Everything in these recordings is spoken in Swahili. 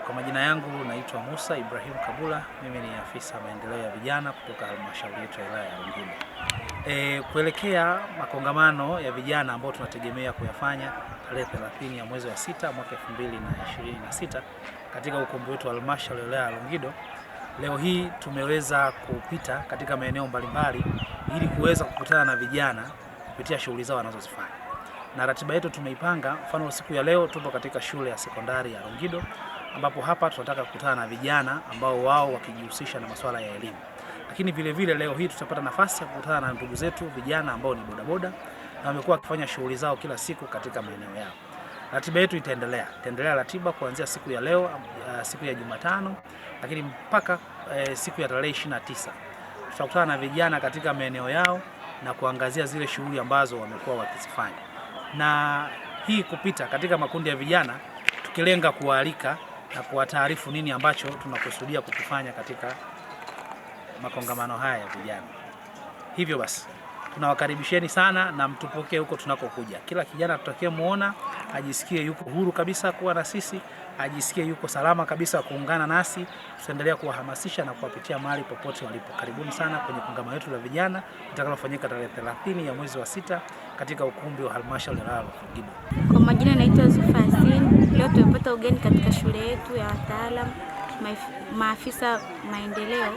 Kwa majina yangu naitwa Musa Ibrahim Kabula, mimi ni afisa maendeleo ya vijana kutoka halmashauri yetu ya wilaya ya Longido. Kuelekea makongamano ya vijana ambao tunategemea kuyafanya tarehe 30 ya mwezi wa 6 mwaka 2026 katika ukumbi wetu wa halmashauri ya wilaya ya Longido, leo hii tumeweza kupita katika maeneo mbalimbali ili kuweza kukutana na vijana kupitia shughuli zao wanazozifanya. Na ratiba yetu tumeipanga, mfano siku ya leo tupo katika shule ya sekondari ya Longido, ambapo hapa tunataka kukutana na vijana ambao wao wakijihusisha na masuala ya elimu. Lakini vile vile leo hii tutapata nafasi ya kukutana na ndugu zetu vijana ambao ni bodaboda na wamekuwa wakifanya shughuli zao kila siku katika maeneo yao. Ratiba yetu itaendelea ratiba kuanzia siku ya leo, siku ya Jumatano, lakini mpaka siku ya tarehe 29. Tutakutana na vijana katika maeneo yao na kuangazia zile shughuli ambazo wamekuwa wakizifanya. Na hii kupita katika makundi ya vijana tukilenga kuwaalika na kuwataarifu nini ambacho tunakusudia kukifanya katika makongamano haya ya vijana. Hivyo basi tunawakaribisheni sana na mtupokee huko tunakokuja. Kila kijana tutakayemuona ajisikie yuko huru kabisa kuwa na sisi, ajisikie yuko salama kabisa kuungana nasi. Tutaendelea kuwahamasisha na kuwapitia mahali popote walipo. Karibuni sana kwenye kongamano letu la vijana litakalofanyika tarehe 30 ya mwezi wa 6 katika ukumbi wa halmashauri ya Longido. Kwa majina naitwa Zufasin. Leo tumepata ugeni katika shule yetu ya wataalamu maafisa maendeleo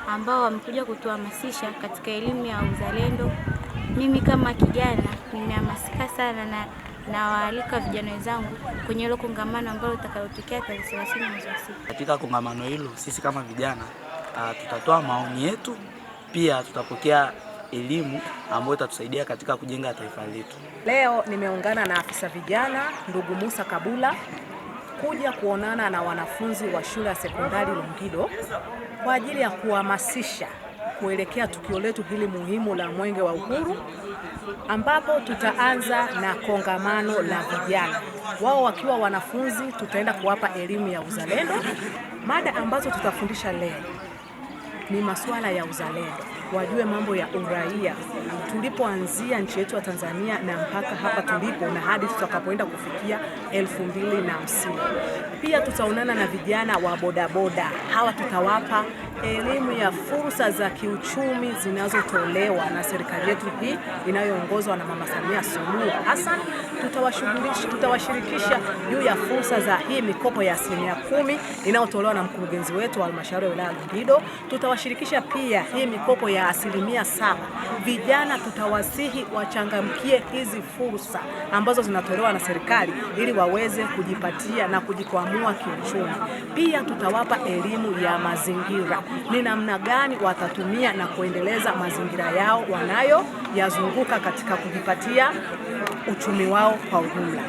ambao wamekuja kutuhamasisha katika elimu ya uzalendo. Mimi kama kijana nimehamasika sana na nawaalika vijana wenzangu kwenye hilo kongamano ambalo litakalotokea tarehe 30 mwezi wa 6. Katika kongamano hilo sisi kama vijana tutatoa maoni yetu, pia tutapokea elimu ambayo itatusaidia katika kujenga taifa letu. Leo nimeungana na afisa vijana ndugu Musa Kabula kuja kuonana na wanafunzi wa shule ya sekondari Longido kwa ajili ya kuhamasisha kuelekea tukio letu hili muhimu la Mwenge wa Uhuru, ambapo tutaanza na kongamano la vijana. Wao wakiwa wanafunzi, tutaenda kuwapa elimu ya uzalendo. Mada ambazo tutafundisha leo ni masuala ya uzalendo, wajue mambo ya uraia, tulipoanzia nchi yetu ya Tanzania na mpaka hapa tulipo na hadi tutakapoenda kufikia 2050. Pia tutaonana na vijana wa bodaboda. Hawa tutawapa elimu ya fursa za kiuchumi zinazotolewa na serikali yetu hii inayoongozwa na Mama Samia Suluhu Hassan. Tutawashirikisha juu ya fursa za hii mikopo ya 10% inayotolewa na mkurugenzi wetu wa halmashauri ya wilaya ya Longido. Tutawashirikisha pia hii mikopo ya 7%. Vijana tutawasihi wachangamkie hizi fursa ambazo zinatolewa na serikali ili waweze kujipatia na kujikwamua kiuchumi. Pia tutawapa elimu ya mazingira, ni namna gani watatumia na kuendeleza mazingira yao wanayoyazunguka katika kujipatia uchumi wao kwa ujumla.